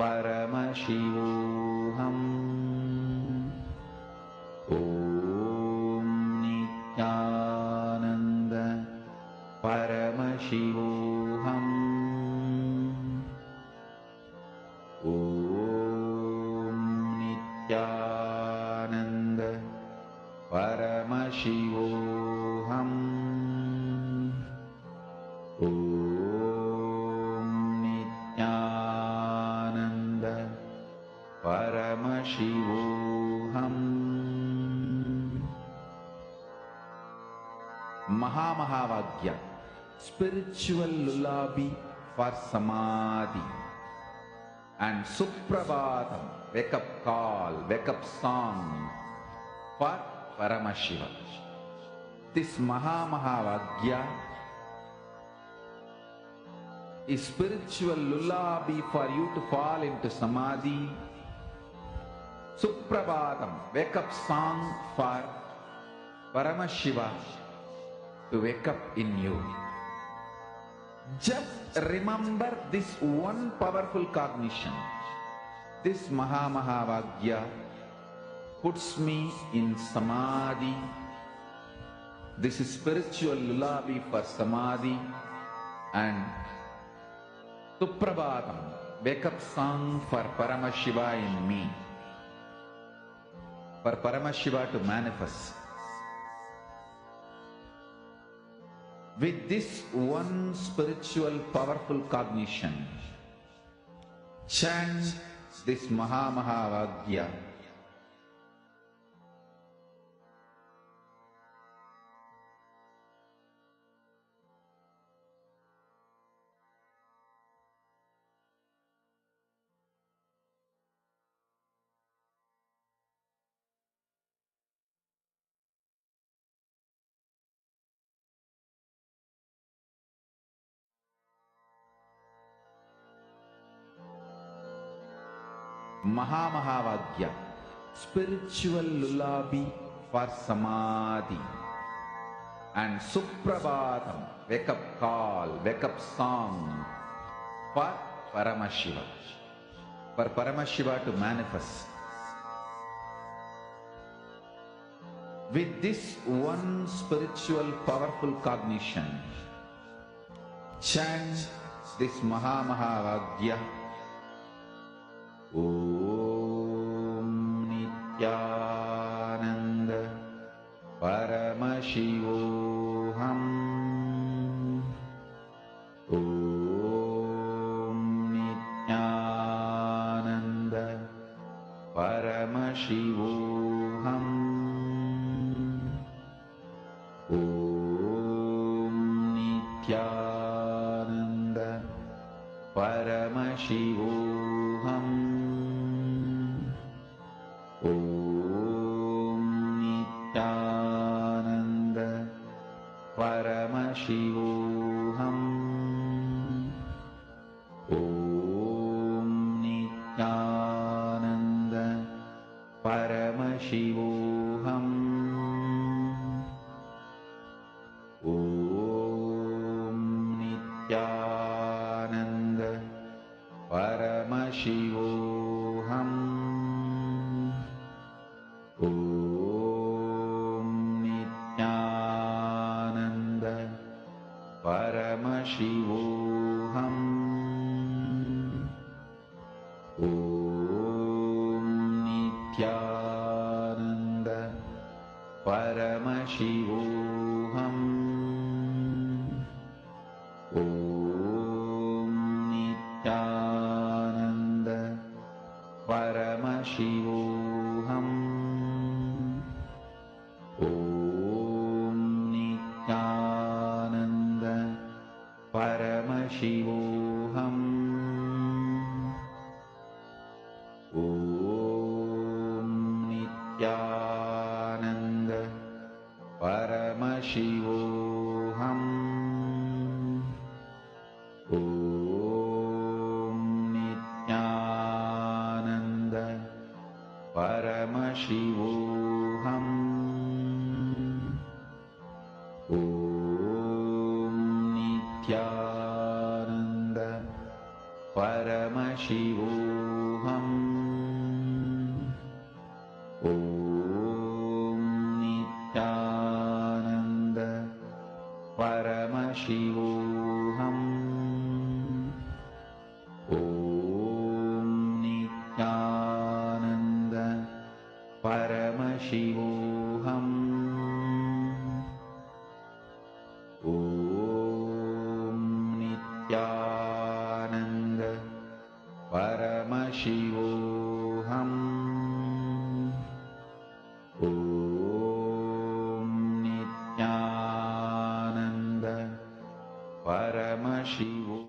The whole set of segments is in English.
Paramashivoham. Om Nithyananda Paramashivoham. Om Nithyananda Paramashivoham. Om Nithyananda Paramashivoham. Mahamahavagya, spiritual lullaby for samadhi, and Suprabhatam, wake up call, wake up song for Paramashiva. This Mahamahavagya is spiritual lullaby for you to fall into samadhi. Suprabhatam, wake up song for Paramashiva to wake up in you. Just remember this one powerful cognition. This Mahamahavagya puts me in samadhi. This is spiritual lullaby for samadhi, and Suprabhatam, wake up song for Paramashiva in me, for Paramashiva to manifest. With this one spiritual powerful cognition, chant this Mahamahavagya. Mahamahavagya, spiritual lullaby for samadhi, and Suprabhatam, wake up call, wake up song for Paramashiva, for Paramashiva to manifest. With this one spiritual powerful cognition, chant this Mahamahavagya. Om Nithyananda Paramashivoham. Om Nithyananda Paramashivoham. Om Nithyananda Paramashivoham. Om Nithyananda Paramashivoham. Om Nithyananda Paramashivoham. Om Nithyananda Paramashivoham. Om Nithyananda Paramashivoham. Om Nithyananda Paramashivoham. Om Nithyananda Paramashivoham. Om Nithyananda Paramashivoham. Om Nithyananda Paramashivoham. Om Nithyananda Paramashivoham. Om Nithyananda Paramashivoham. Om Nithyananda Paramashivoham. Om Nithyananda Paramashivoham. Om Nithyananda Paramashivoham. Om Nithyananda Paramashivoham.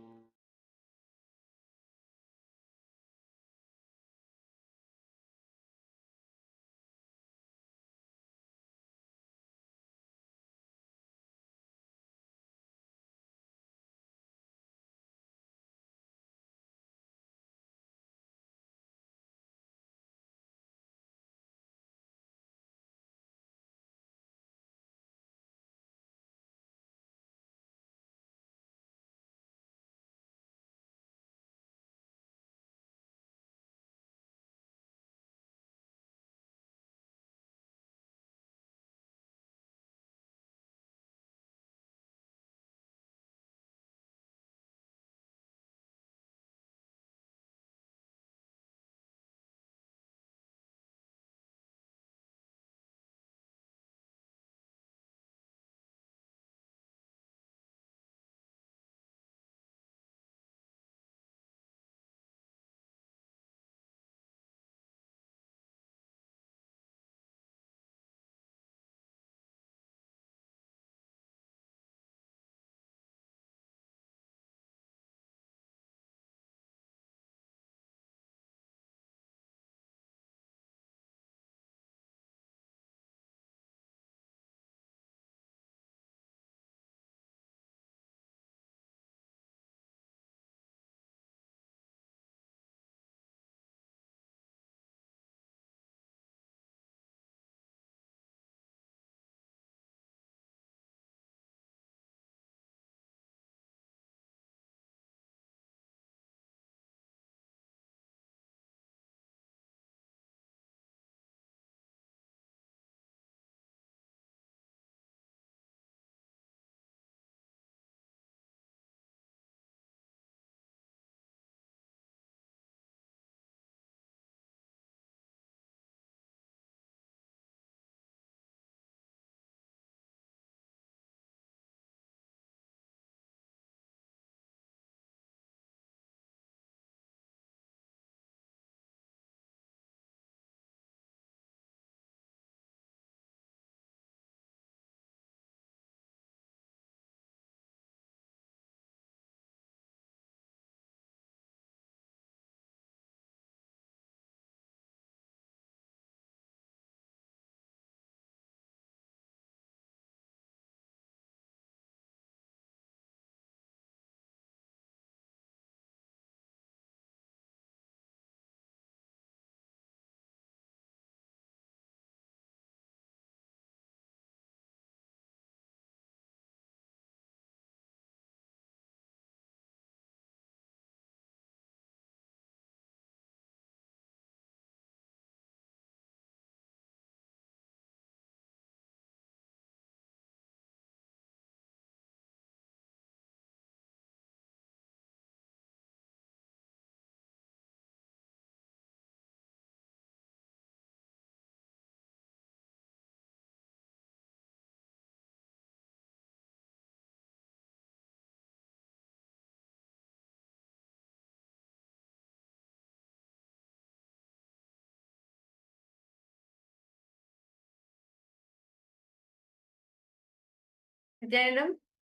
Nithyanandam,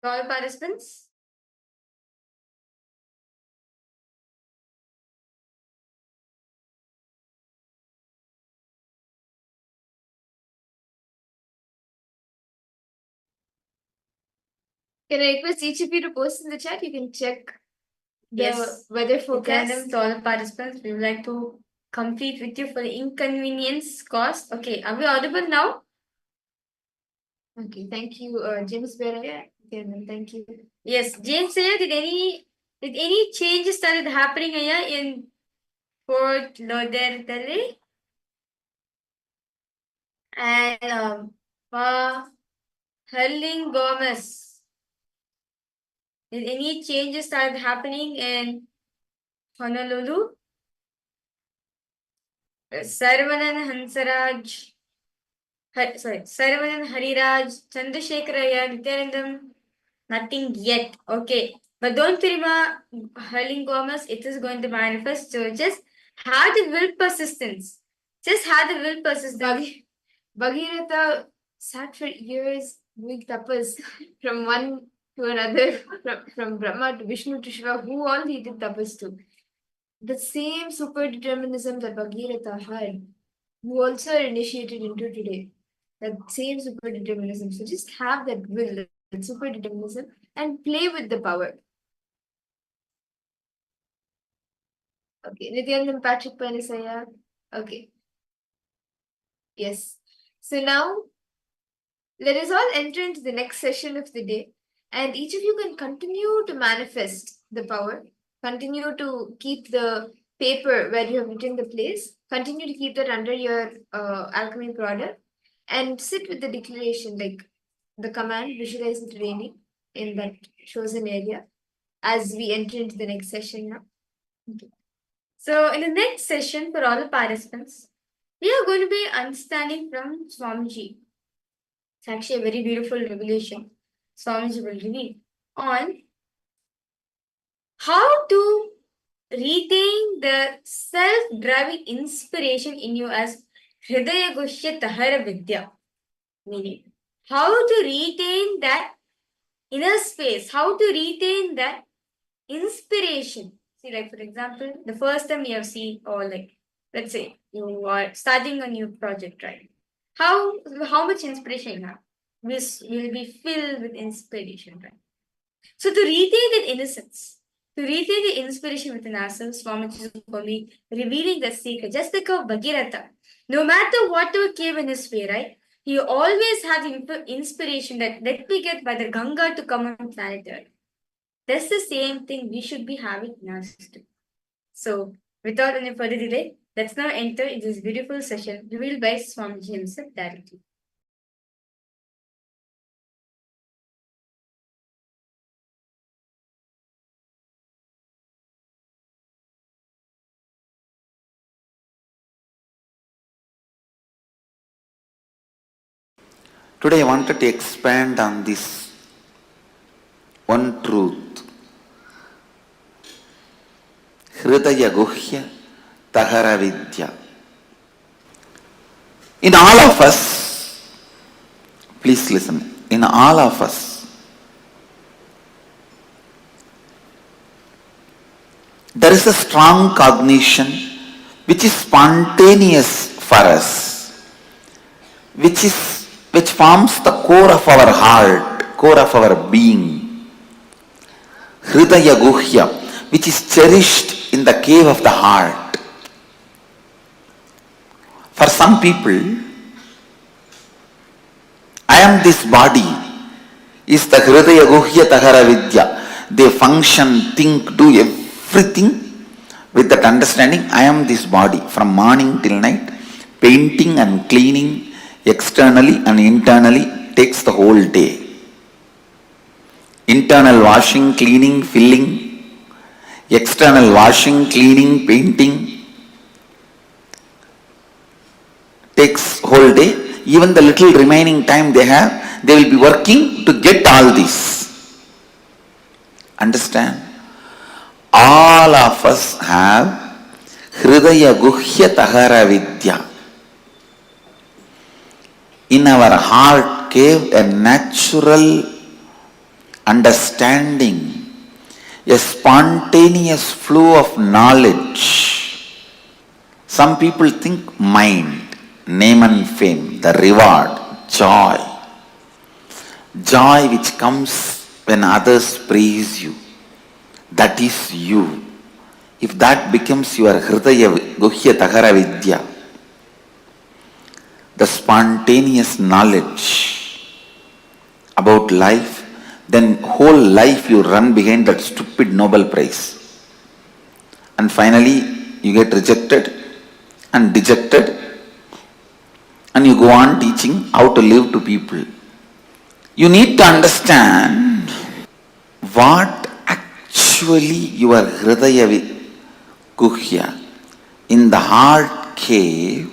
all participants. Can I request each of you to post in the chat? You can check the weather forecast. Nithyanandam, to all the participants, we would like to complete with you for the inconvenience caused. Okay, are we audible now? Okay, thank you, James Beraya. Nithyanandam, thank you. Yes, James Beraya, did any changes started happening in Fort Lauderdale? And Hurling Gomez. Did any changes start happening in Honolulu? Saravanan Hansaraj. Saravanan Hariraj, Chandrasekharaya, Nithyanandam. Nothing yet. Okay. But don't worry, Hurling Gomez, it is going to manifest. So just have the will persistence. Just have the will persistence. Bhagirath sat for years doing tapas from one to another, from Brahma to Vishnu to Shiva. Who all he did tapas to? The same super-determinism that Bhagirath had, who also are initiated into today. That same super-determinism. So just have that will, that super-determinism, and play with the power. Okay, Nithyananda Patrick Panisaya. Okay. Yes. So now, let us all enter into the next session of the day, and each of you can continue to manifest the power, continue to keep the paper where you have written the place, continue to keep that under your alchemy product, and sit with the declaration, like the command, visualize it raining in that chosen area as we enter into the next session now. Okay. So, in the next session, for all the participants, we are going to be understanding from Swamiji. It's actually a very beautiful revelation Swamiji will reveal on how to retain the self-driving inspiration in you as Hridaya Gushya Tahara Vidya. Meaning, how to retain that inner space, how to retain that inspiration. See, like for example, the first time you have seen, or like, let's say you are starting a new project, right? How much inspiration you have? Will be filled with inspiration, right? So to retain that innocence, to retain the inspiration within ourselves, Swamiji is only revealing the secret, just like a Bhagirath. No matter whatever came in his way, right? He always had the inspiration that let me get by the Ganga to come on planet Earth. That's the same thing we should be having in our system. So, without any further delay, let's now enter into this beautiful session revealed by Swamiji himself directly. Today I wanted to expand on this one truth. Hridaya Guhya Tahara Vidya. In all of us, please listen, in all of us, there is a strong cognition which is spontaneous for us, which forms the core of our heart, core of our being. Hridaya Guhya, which is cherished in the cave of the heart. For some people, I am this body is the Hridaya Guhya Tahara Vidya. They function, think, do everything with that understanding. I am this body from morning till night, painting and cleaning externally and internally takes the whole day. Internal washing, cleaning, filling, external washing, cleaning, painting takes whole day. Even the little remaining time they have, they will be working to get all this. Understand? All of us have Hridaya Guhya Tahara Vidya. In our heart cave, a natural understanding, a spontaneous flow of knowledge. Some people think mind, name and fame, the reward, joy. Joy which comes when others praise you. That is you. If that becomes your Hridaya Guhya Tahara Vidya, the spontaneous knowledge about life, then whole life you run behind that stupid Nobel Prize. And finally, you get rejected and dejected and you go on teaching how to live to people. You need to understand what actually your Hridaya Guhya, in the heart cave,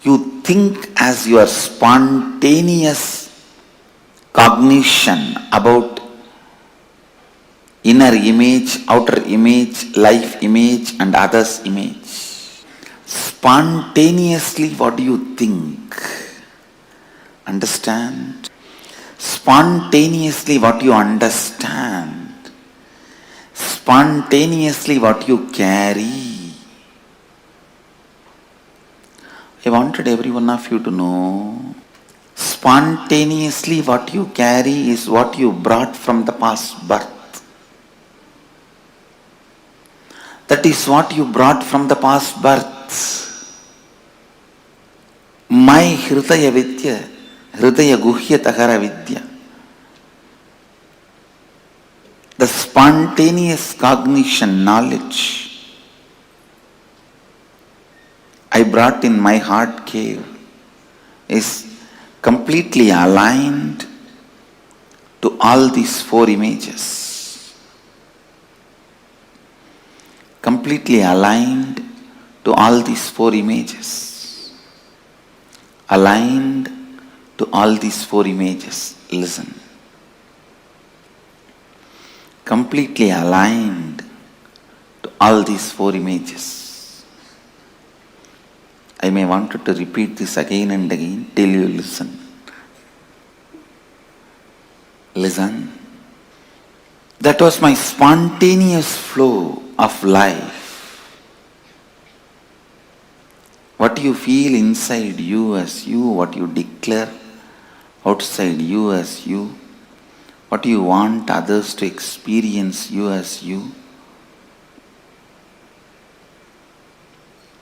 you think as your spontaneous cognition about inner image, outer image, life image and others image. Spontaneously, what do you think? Understand? Spontaneously, what you understand. Spontaneously, what you carry. I wanted every one of you to know, spontaneously what you carry is what you brought from the past birth. That is what you brought from the past births. My Hridaya Vidya, Hridaya Guhya Tahara Vidya, the spontaneous cognition, knowledge I brought in my heart cave is completely aligned to all these four images. Completely aligned to all these four images. Aligned to all these four images. Listen. Completely aligned to all these four images. I may want to repeat this again and again till you listen. Listen. That was my spontaneous flow of life. What you feel inside you as you, what you declare outside you as you, what you want others to experience you as you,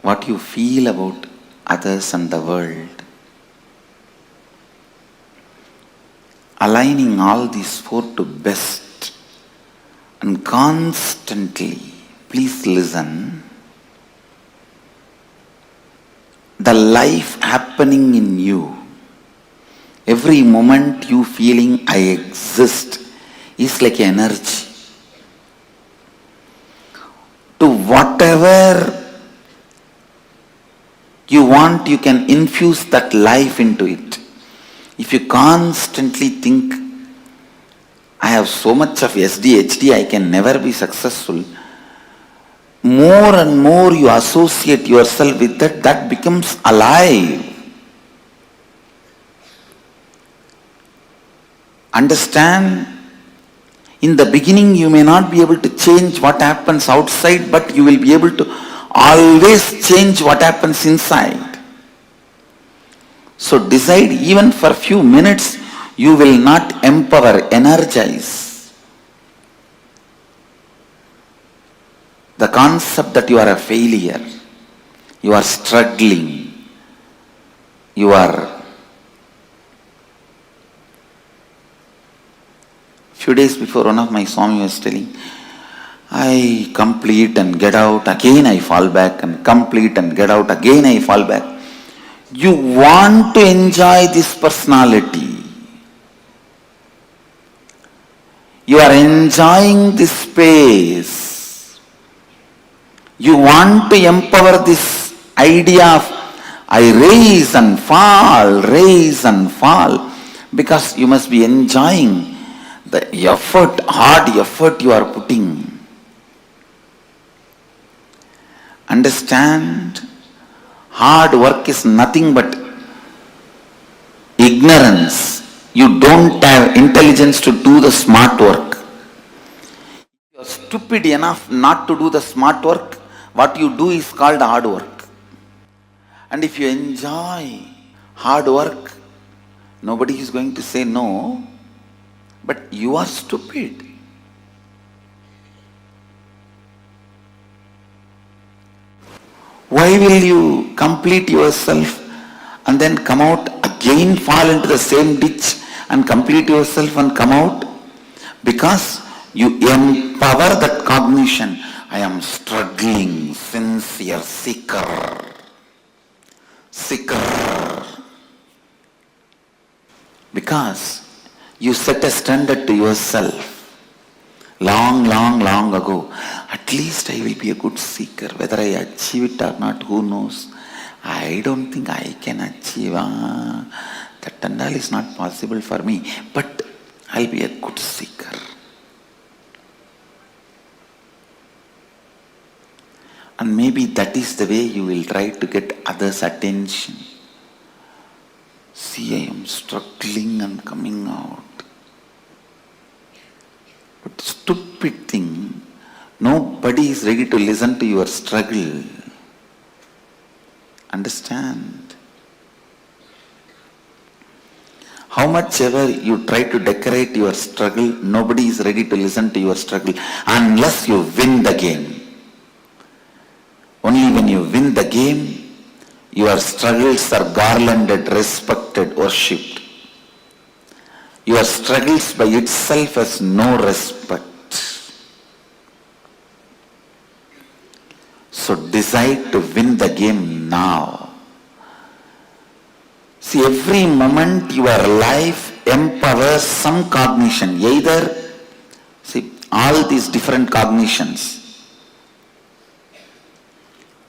what you feel about others and the world. Aligning all these four to best and constantly, please listen, the life happening in you, every moment you feeling I exist is like energy. To whatever you want, you can infuse that life into it. If you constantly think, I have so much of SDHD, I can never be successful, more and more you associate yourself with that, that becomes alive. Understand? In the beginning you may not be able to change what happens outside, but you will be able to always change what happens inside. So decide, even for a few minutes, you will not empower, energize the concept that you are a failure, you are struggling, you are. Few days before, one of my Swami was telling, I complete and get out, again I fall back, and complete and get out, again I fall back. You want to enjoy this personality. You are enjoying this space. You want to empower this idea of I rise and fall, because you must be enjoying the effort, hard effort you are putting. Understand? Hard work is nothing but ignorance. You don't have intelligence to do the smart work. You are stupid enough not to do the smart work. What you do is called hard work. And if you enjoy hard work, nobody is going to say no, but you are stupid. Why will you complete yourself and then come out again, fall into the same ditch and complete yourself and come out? Because you empower that cognition. I am struggling, sincere, seeker. because you set a standard to yourself long ago. At least I will be a good seeker. Whether I achieve it or not, who knows? I don't think I can achieve. That and all is not possible for me. But I'll be a good seeker. And maybe that is the way you will try to get others' attention. See, I am struggling and coming out. But stupid thing, nobody is ready to listen to your struggle. Understand? How much ever you try to decorate your struggle, nobody is ready to listen to your struggle unless you win the game. Only when you win the game, your struggles are garlanded, respected, worshipped. Your struggles by itself has no respect. So decide to win the game now. See, every moment your life empowers some cognition. Either, see, all these different cognitions.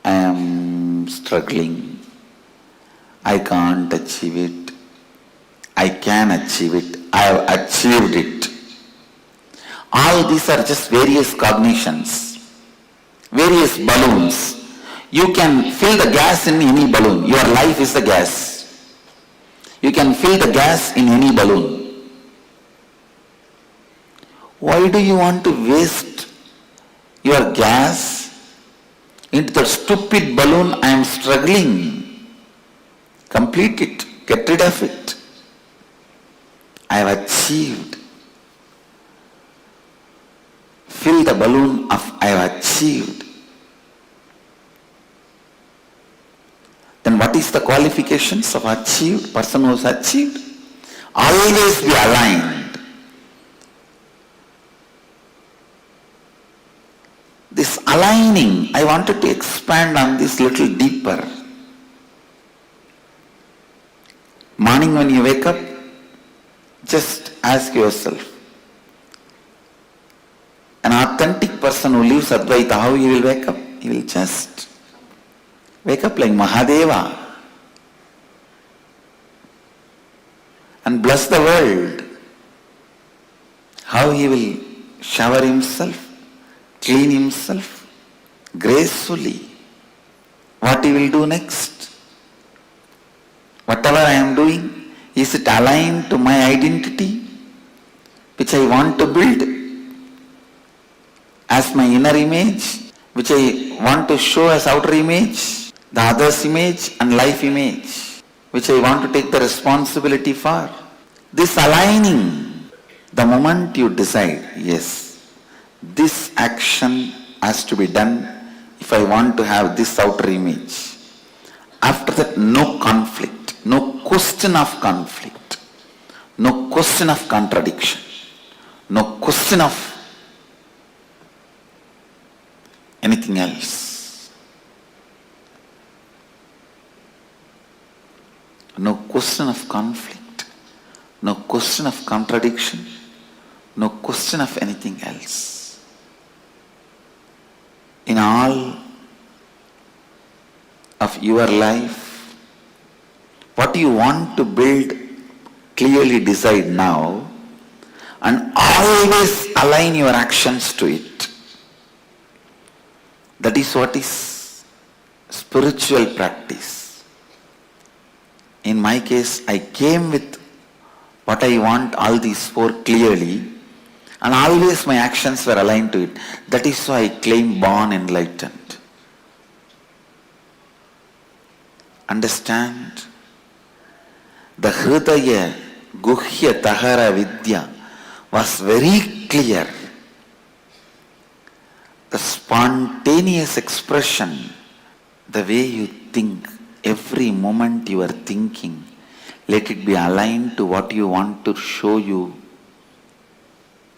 I am struggling. I can't achieve it. I can achieve it. I have achieved it. All these are just various cognitions, various balloons. You can fill the gas in any balloon. Your life is the gas. You can fill the gas in any balloon. Why do you want to waste your gas into the stupid balloon? I am struggling. Complete it. Get rid of it. I have achieved. Fill the balloon of I have achieved. Then what is the qualifications of achieved? Person who has achieved? Always be aligned. This aligning, I wanted to expand on this little deeper. Morning when you wake up, just ask yourself, an authentic person who lives Advaita, how he will wake up? He will just wake up like Mahadeva and bless the world. How he will shower himself, clean himself gracefully. What he will do next? Whatever I am doing, is it aligned to my identity, which I want to build as my inner image, which I want to show as outer image, the other's image and life image, which I want to take the responsibility for? This aligning, the moment you decide, yes, this action has to be done if I want to have this outer image. After that, no conflict. No question of conflict, no question of contradiction, no question of anything else. No question of conflict, no question of contradiction, no question of anything else. In all of your life, what you want to build, clearly decide now and always align your actions to it. That is what is spiritual practice. In my case, I came with what I want, all these four clearly, and always my actions were aligned to it. That is why I claim born enlightened. Understand? The Hridaya Guhya Tahara Vidya was very clear. The spontaneous expression, the way you think, every moment you are thinking, let it be aligned to what you want to show you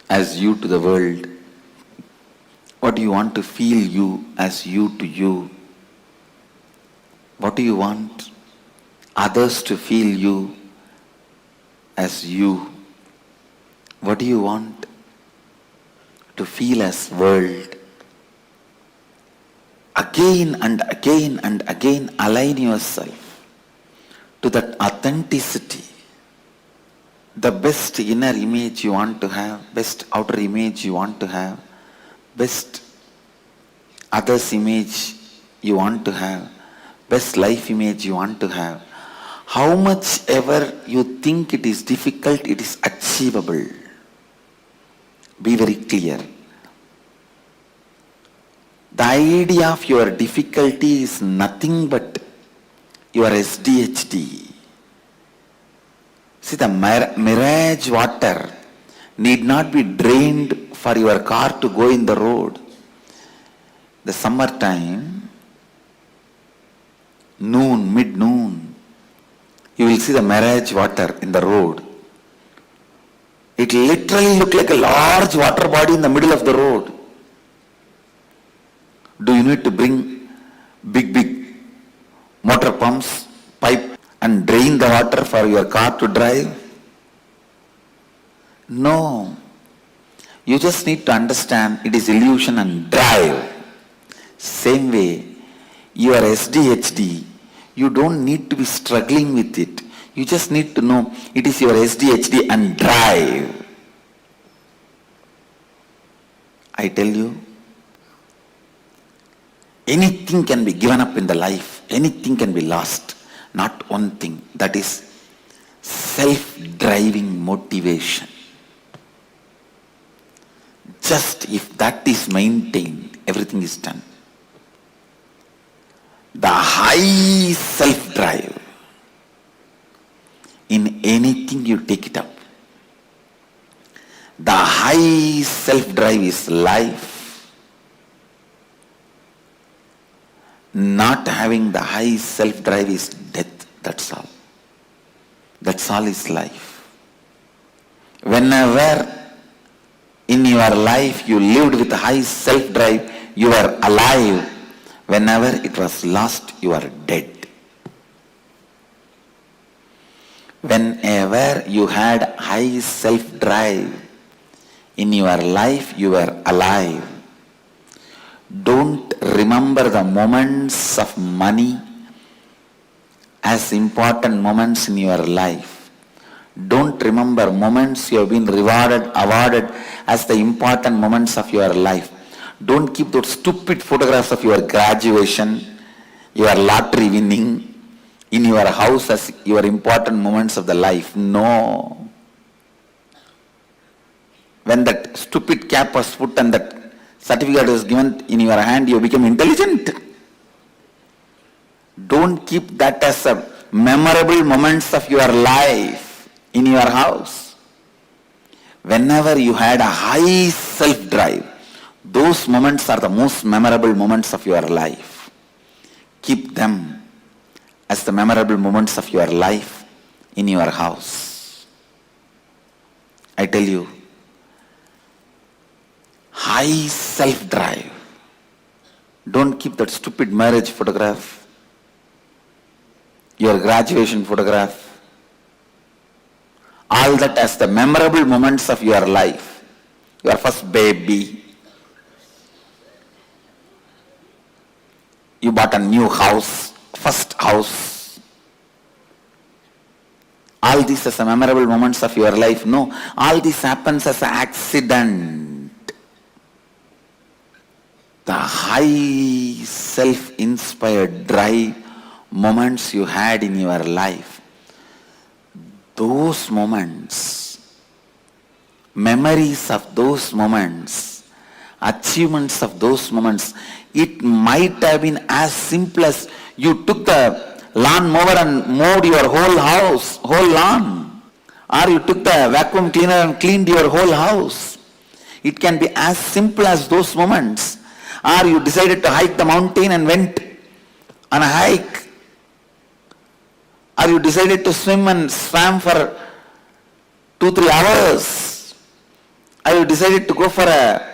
as you to the world. What do you want to feel you as you to you? What do you want others to feel you as you? What do you want to feel as world? Again and again and again align yourself to that authenticity. The best inner image you want to have, best outer image you want to have, best others image you want to have, best life image you want to have. How much ever you think it is difficult, it is achievable. Be very clear. The idea of your difficulty is nothing but your SDHD. See, the mirage water need not be drained for your car to go in the road. The summertime, mid-noon, you will see the mirage water in the road. It literally looks like a large water body in the middle of the road. Do you need to bring big motor pumps, pipe, and drain the water for your car to drive? No. You just need to understand it is illusion and drive. Same way, your SDHD, you don't need to be struggling with it. You just need to know it is your SDHD and drive. I tell you, anything can be given up in the life. Anything can be lost. Not one thing. That is self-driving motivation. Just if that is maintained, everything is done. The high self-drive. In anything you take it up. The high self-drive is life. Not having the high self-drive is death. That's all. That's all is life. Whenever in your life you lived with high self-drive, you are alive. Whenever it was lost, you are dead. Whenever you had high self-drive in your life, you were alive. Don't remember the moments of money as important moments in your life. Don't remember moments you have been rewarded, awarded as the important moments of your life. Don't keep those stupid photographs of your graduation, your lottery winning, in your house as your important moments of the life. No. When that stupid cap was put and that certificate was given in your hand, you became intelligent. Don't keep that as a memorable moments of your life in your house. Whenever you had a high self-drive, those moments are the most memorable moments of your life. Keep them as the memorable moments of your life in your house. I tell you, high self-drive. Don't keep that stupid marriage photograph, your graduation photograph, all that as the memorable moments of your life. Your first baby, you bought a new house, first house. All these as the memorable moments of your life. No, all this happens as an accident. The high self-inspired drive moments you had in your life, those moments, memories of those moments, achievements of those moments, it might have been as simple as you took the lawn mower and mowed your whole house, whole lawn. Or you took the vacuum cleaner and cleaned your whole house. It can be as simple as those moments. Or you decided to hike the mountain and went on a hike. Or you decided to swim and swam for 2-3 hours. Or you decided to go for a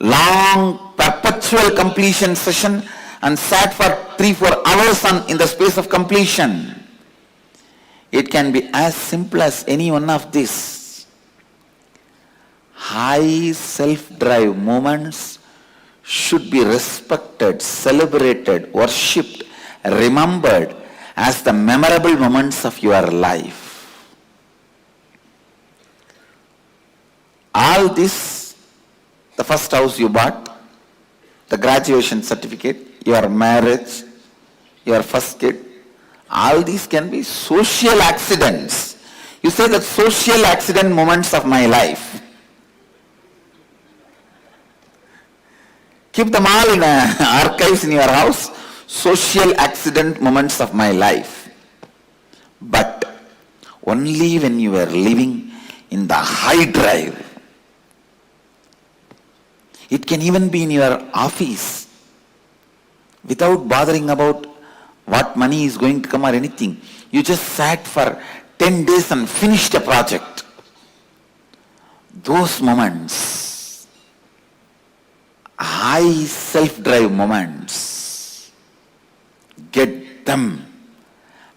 long perpetual completion session and sat for 3-4 hours in the space of completion. It can be as simple as any one of these. High self-drive moments should be respected, celebrated, worshipped, remembered as the memorable moments of your life. All this, the first house you bought, the graduation certificate, your marriage, your first kid, all these can be social accidents. You say that social accident moments of my life. Keep them all in archives in your house. Social accident moments of my life. But only when you were living in the high drive. It can even be in your office without bothering about what money is going to come or anything. You just sat for 10 days and finished a project. Those moments, high self-drive moments, get them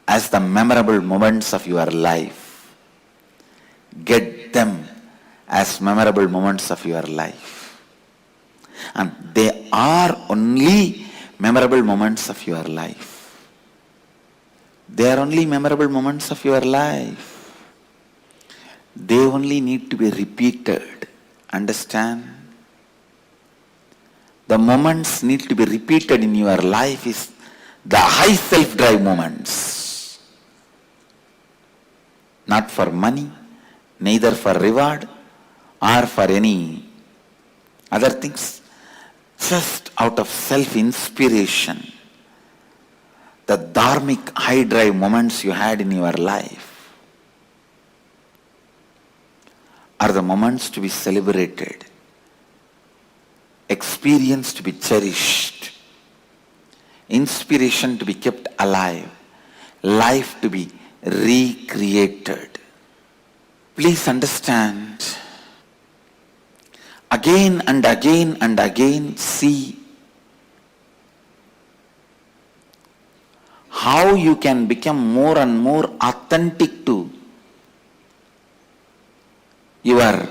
as the memorable moments of your life. Get them as memorable moments of your life. And they are only memorable moments of your life. They are only memorable moments of your life. They only need to be repeated. Understand? The moments need to be repeated in your life is the high self-drive moments. Not for money, neither for reward or for any other things. Just out of self-inspiration. The dharmic high drive moments you had in your life are the moments to be celebrated, experience to be cherished, inspiration to be kept alive, life to be recreated. Please understand, again and again and again see how you can become more and more authentic to your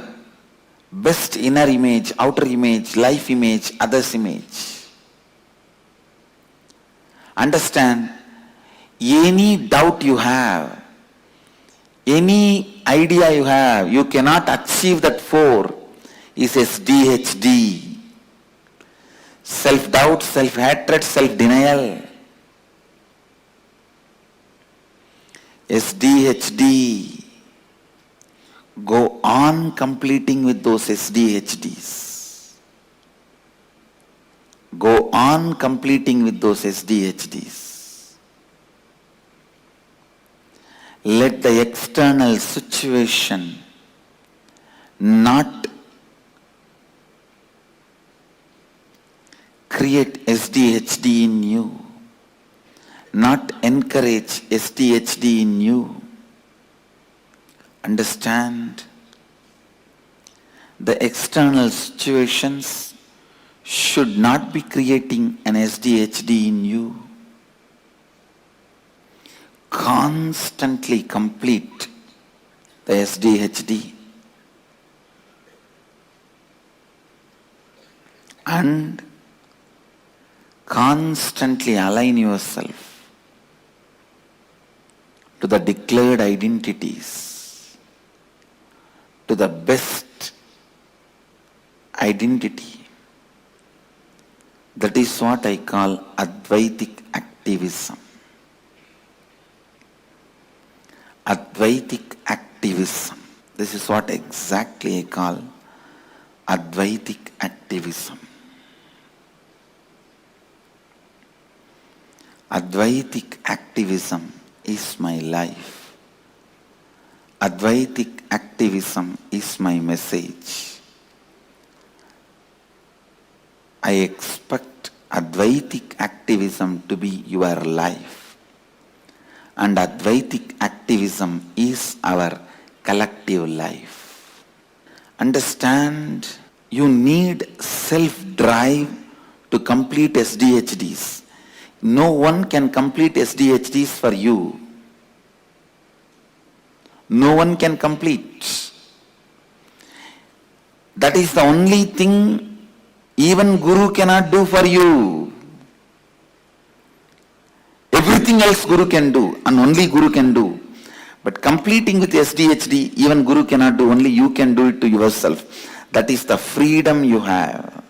best inner image, outer image, life image, others image. Understand, any doubt you have, any idea you have, you cannot achieve that 4 is SDHD. Self-doubt, self-hatred, self-denial. SDHD. Go on completing with those SDHDs. Go on completing with those SDHDs. Let the external situation not create SDHD in you. Not encourage SDHD in you. Understand? The external situations should not be creating an SDHD in you. Constantly complete the SDHD and constantly align yourself to the declared identities, to the best identity. That is what I call Advaitic activism. Advaitic activism. This is what exactly I call Advaitic activism. Advaitic activism is my life. Advaitic activism is my message. I expect Advaitic activism to be your life. And Advaitic activism is our collective life. Understand, you need self-drive to complete SDHDs. No one can complete SDHDs for you. No one can complete. That is the only thing even Guru cannot do for you. Everything else Guru can do, and only Guru can do. But completing with SDHD, even Guru cannot do, only you can do it to yourself. That is the freedom you have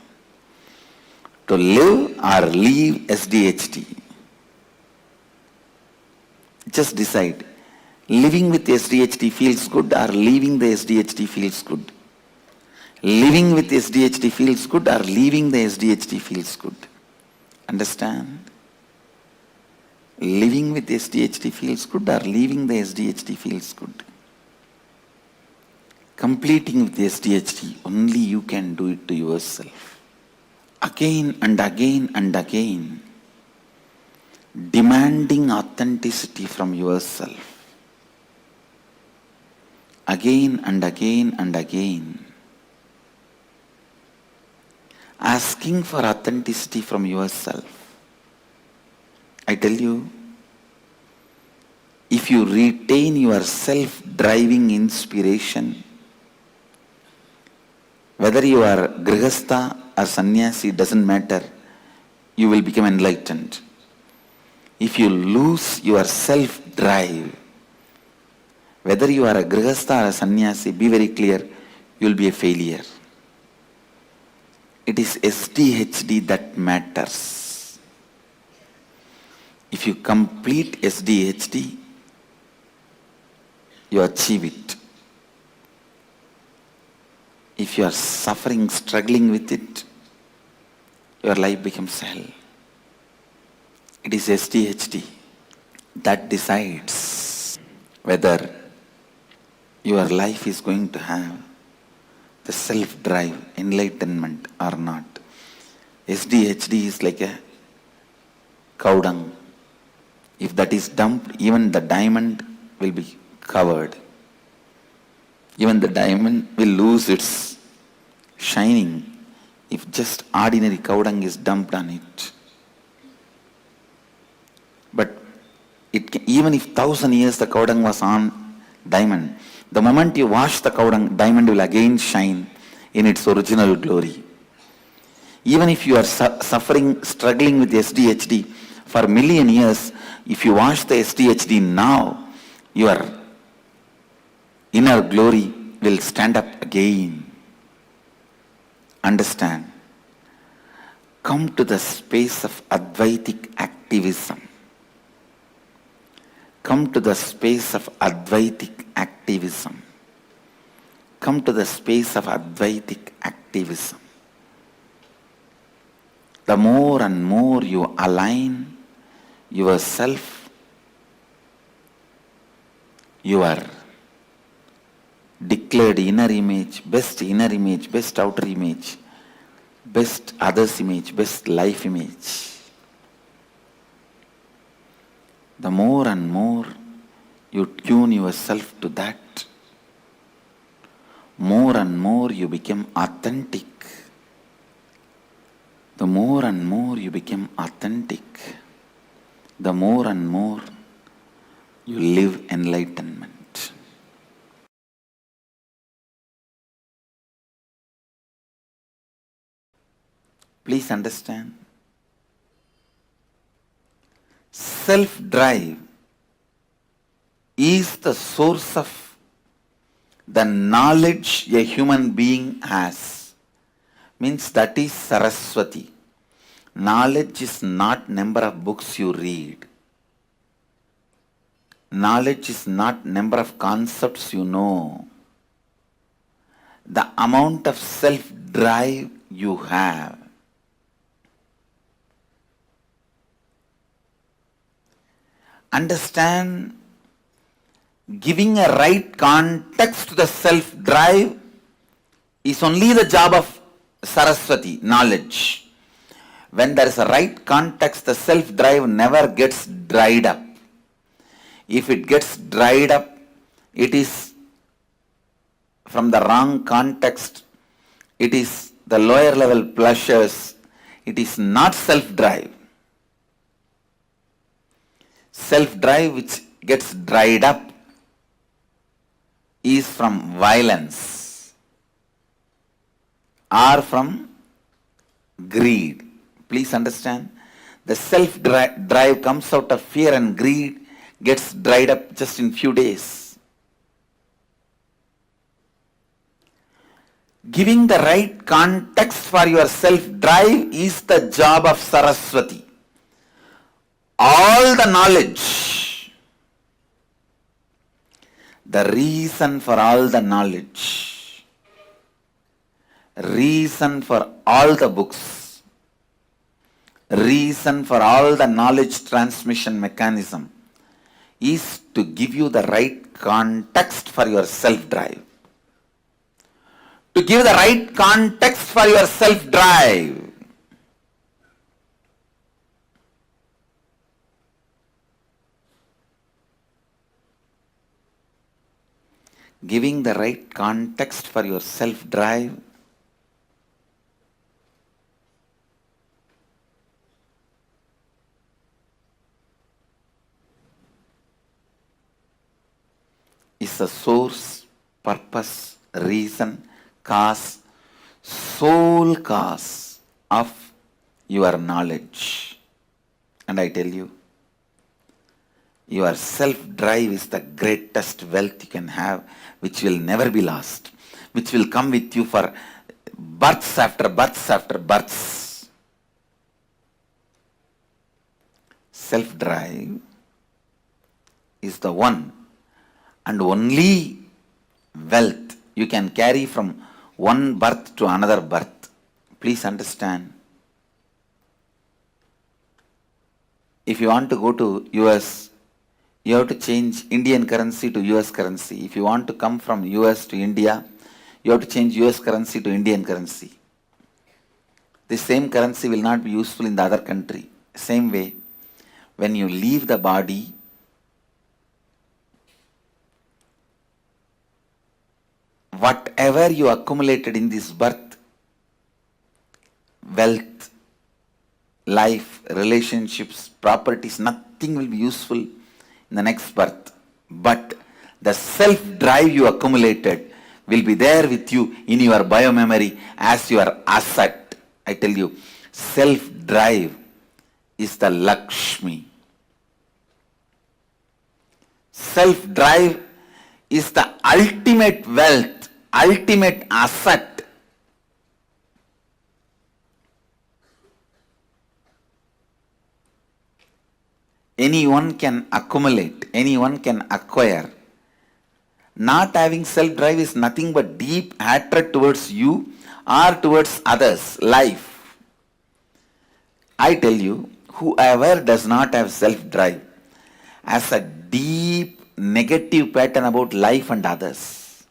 to live or leave SDHD. Just decide. Living with SDHD feels good or leaving the SDHD feels good. Living with SDHD feels good or leaving the SDHD feels good. Understand? Living with SDHD feels good or leaving the SDHD feels good. Completing with SDHD, only you can do it to yourself. Again and again and again, demanding authenticity from yourself. Again and again and again, asking for authenticity from yourself. I tell you, if you retain your self-driving inspiration, whether you are grihastha or sannyasi, doesn't matter, you will become enlightened. If you lose your self-drive, whether you are a grihastha or a sannyasi, be very clear, you will be a failure. It is SDHD that matters. If you complete SDHD, you achieve it. If you are suffering, struggling with it, your life becomes hell. It is SDHD that decides whether your life is going to have the self-drive, enlightenment or not. SDHD is like a cow dung. If that is dumped, even the diamond will be covered. Even the diamond will lose its shining if just ordinary cow dung is dumped on it. But even if 1,000 years the cow dung was on diamond, the moment you wash the cow dung, diamond will again shine in its original glory. Even if you are suffering, struggling with SDHD for a million years, if you wash the SDHD now, your inner glory will stand up again. Understand? Come to the space of Advaitic activism. Come to the space of Advaitic activism. Come to the space of Advaitic activism. The more and more you align yourself, your declared inner image, best outer image, best others image, best life image, the more and more you tune yourself to that, more and more you become authentic. The more and more you become authentic, the more and more you live enlightenment. Please understand, self-drive is the source of the knowledge a human being has. Means that is Saraswati. Knowledge is not number of books you read. Knowledge is not number of concepts you know. The amount of self-drive you have. Understand, giving a right context to the self-drive is only the job of Saraswati, knowledge. When there is a right context, the self-drive never gets dried up. If it gets dried up, it is from the wrong context. It is the lower level pleasures. It is not self-drive. Self-drive which gets dried up is from violence or from greed. Please understand, the self-drive comes out of fear and greed gets dried up just in few days. Giving the right context for your self-drive is the job of Saraswati. All the knowledge, the reason for all the knowledge, reason for all the books, reason for all the knowledge transmission mechanism is to give you the right context for your self-drive. To give the right context for your self-drive. Giving the right context for your self-drive is the source, purpose, reason, cause, sole cause of your knowledge. And I tell you, your self-drive is the greatest wealth you can have, which will never be lost, which will come with you for births after births after births. Self-drive is the one and only wealth you can carry from one birth to another birth. Please understand. If you want to go to US, you have to change Indian currency to US currency. If you want to come from US to India, you have to change US currency to Indian currency. The same currency will not be useful in the other country. Same way, when you leave the body, whatever you accumulated in this birth, wealth, life, relationships, properties, nothing will be useful in the next birth. But the self-drive you accumulated will be there with you in your biomemory as your asset. I tell you, self-drive is the Lakshmi. Self-drive is the ultimate wealth, ultimate asset. Anyone can accumulate, anyone can acquire. Not having self-drive is nothing but deep hatred towards you or towards others, life. I tell you, whoever does not have self-drive has a deep negative pattern about life and others.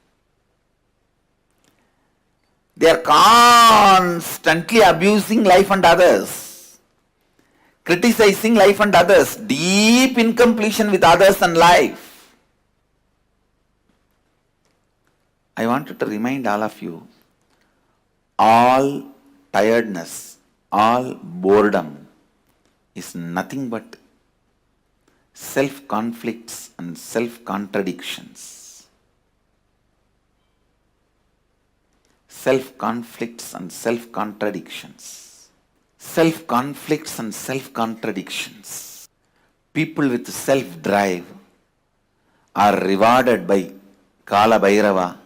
They are constantly abusing life and others, criticizing life and others, deep incompletion with others and life. I wanted to remind all of you, all tiredness, all boredom is nothing but self-conflicts and self-contradictions. Self-conflicts and self-contradictions. Self-conflicts and self-contradictions. People with self-drive are rewarded by Kala Bhairava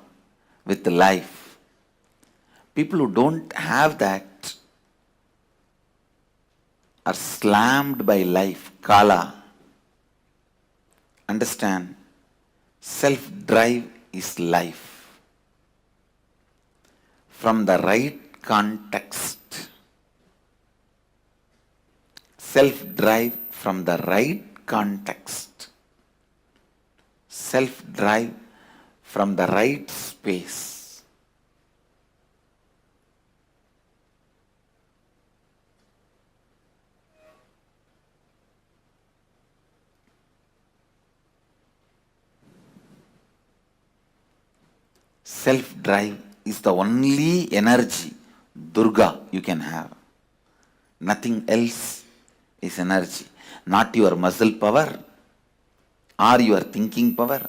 with life. People who don't have that are slammed by life, Kala. Understand, self-drive is life. From the right context, self-drive from the right context, self-drive from the right space. Self-drive is the only energy, Durga, you can have. Nothing else is energy. Not your muscle power or your thinking power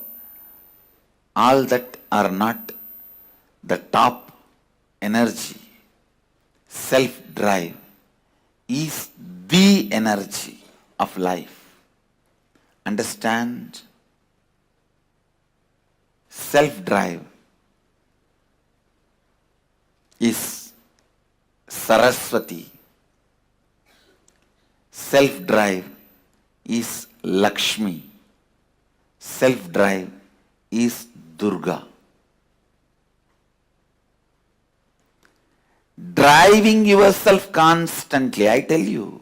all that are not the top energy, self-drive, is the energy of life. Understand? Self-drive is Saraswati. Self-drive is Lakshmi. Self-drive is Durga. Driving yourself constantly, I tell you,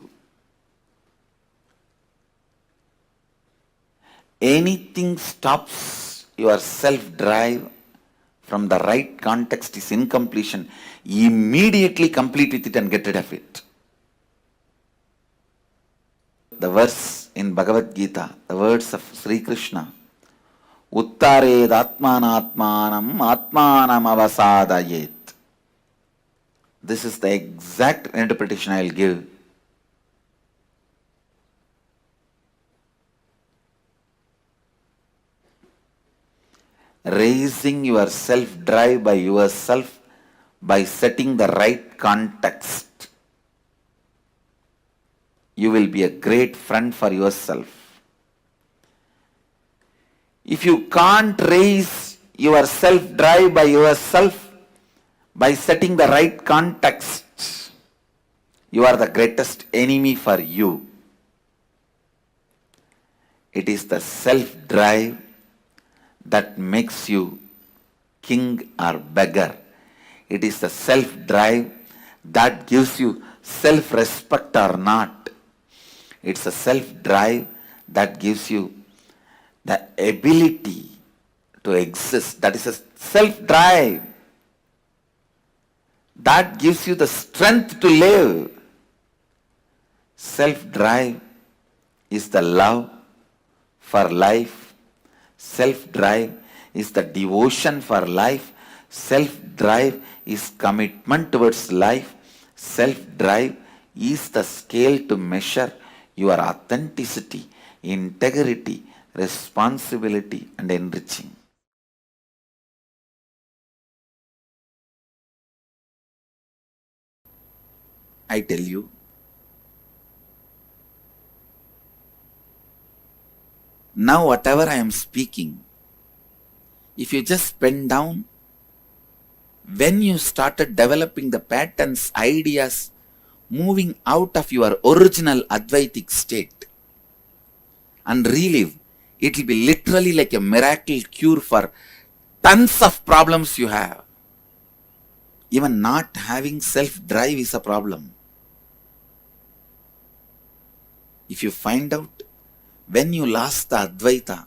anything stops your self-drive from the right context is incompletion. Immediately complete with it and get rid of it. The verse in Bhagavad Gita, the words of Sri Krishna, Uttared Atmanatmanam Atmanam Avasadayet. This is the exact interpretation I will give. Raising your self-drive by yourself by setting the right context. You will be a great friend for yourself. If you can't raise your self-drive by yourself by setting the right context, you are the greatest enemy for you. It is the self-drive that makes you king or beggar. It is the self-drive that gives you self-respect or not. It's a self-drive that gives you the ability to exist. That is a self-drive that gives you the strength to live. Self-drive is the love for life. Self-drive is the devotion for life. Self-drive is commitment towards life. Self-drive is the scale to measure your authenticity, integrity, responsibility, and enriching. I tell you, now whatever I am speaking, if you just pen down, when you started developing the patterns, ideas, moving out of your original Advaitic state and relive, it will be literally like a miracle cure for tons of problems you have. Even not having self-drive is a problem. If you find out when you lost the Advaita,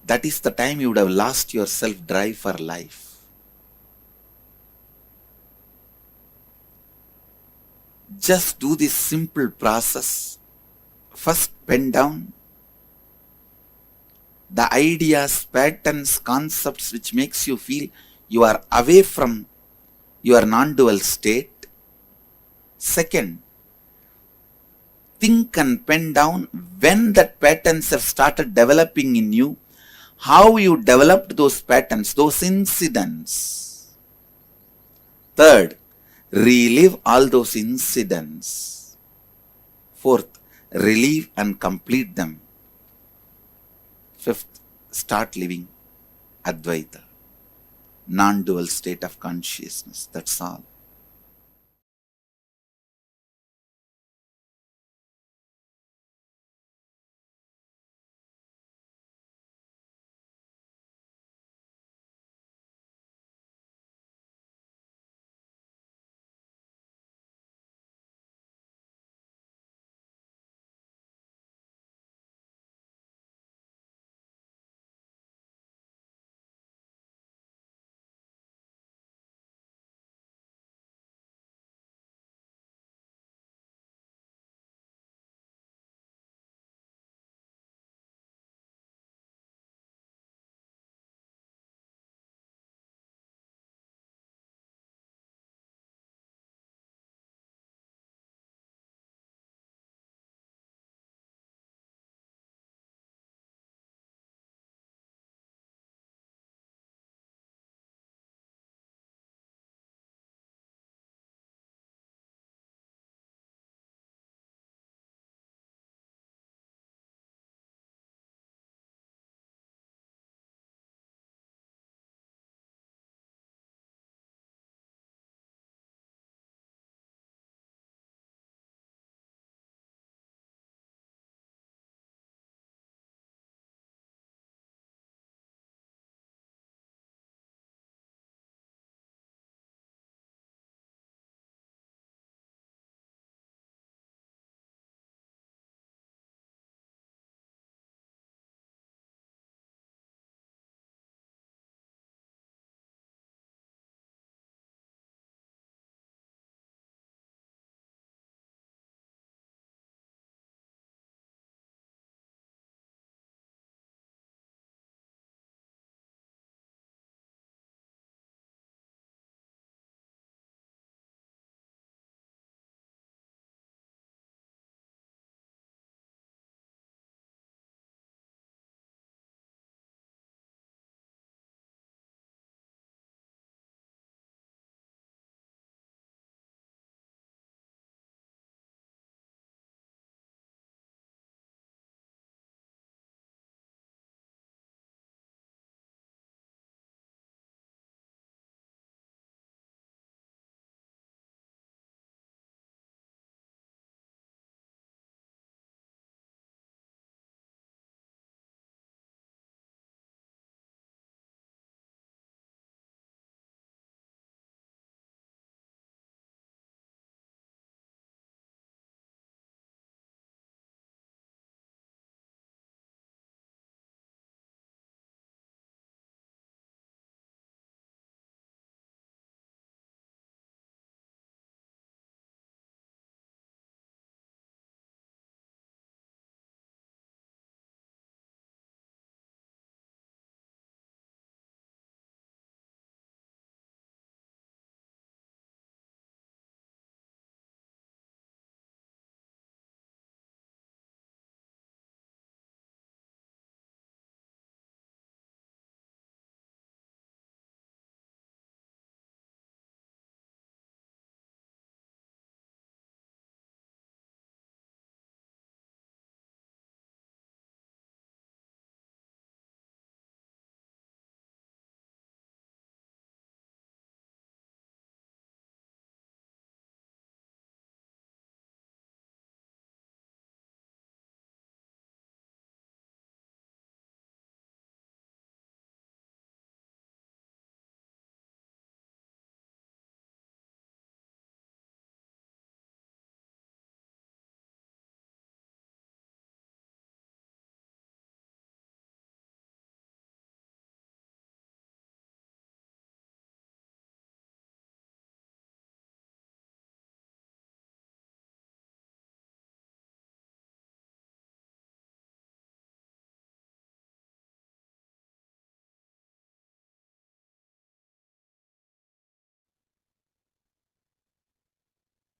that is the time you would have lost your self-drive for life. Just do this simple process. First, pen down the ideas, patterns, concepts which makes you feel you are away from your non-dual state. Second, think and pen down when that patterns have started developing in you, how you developed those patterns, those incidents. Third, relive all those incidents. Fourth, relive and complete them. Fifth, start living Advaita, non-dual state of consciousness. That's all.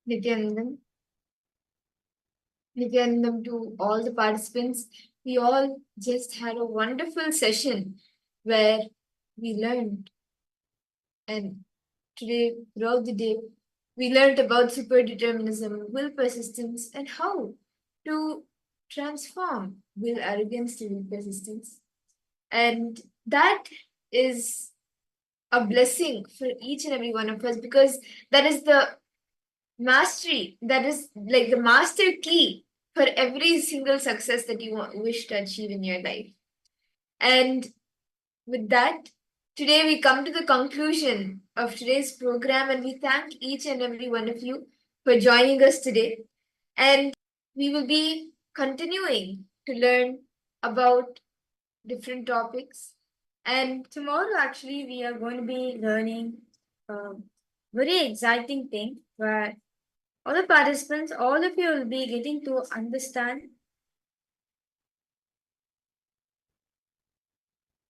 Nithyanandam. Nithyanandam to all the participants. We all just had a wonderful session where we learned, and today, throughout the day, we learned about super-determinism, will persistence, and how to transform will arrogance to will persistence. And that is a blessing for each and every one of us, because that is the mastery, that is like the master key for every single success that you wish to achieve in your life. And with that, today we come to the conclusion of today's program, and we thank each and every one of you for joining us today. And we will be continuing to learn about different topics. And tomorrow, actually, we are going to be learning a very exciting thing where all the participants, all of you will be getting to understand.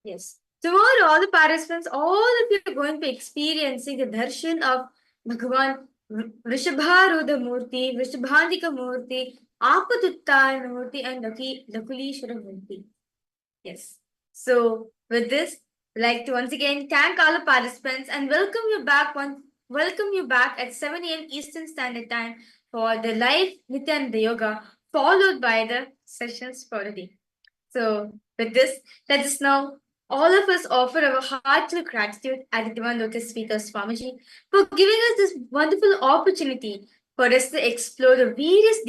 Yes. Tomorrow, all the participants, all of you are going to be experiencing the darshan of Bhagavan Vrishabharudha Murti, Vrishabhandika Murti, Apatuttar Murti, and Lakulishwara Murti. Yes. So with this, I'd like to once again thank all the participants and welcome you back at 7 a.m. Eastern Standard Time for the live Nithyananda Yoga, followed by the sessions for the day. So with this, let us now all of us offer our heartfelt gratitude at the Divine Lotus Feet of Swamiji for giving us this wonderful opportunity for us to explore the various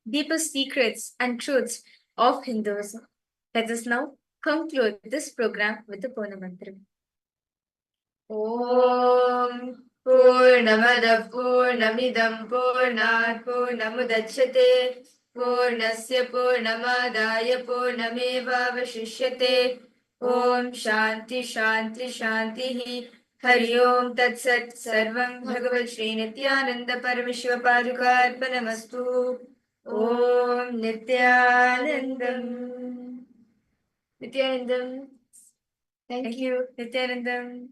deeper secrets and truths of Hinduism. Let us now conclude this program with the Purna Mantra. Om Purnamada Purnamidam Purnat Purnamudachyate Purnasya Purnamadaya Purnameva Vashishyate Om Shanti Shanti Shanti Hari Om Tat Sat Sarvam Bhagavad Shri Nithyananda Paramashiva Padukarpanamastu Om Nithyanandam. Nithyanandam. Thank you, Nithyanandam.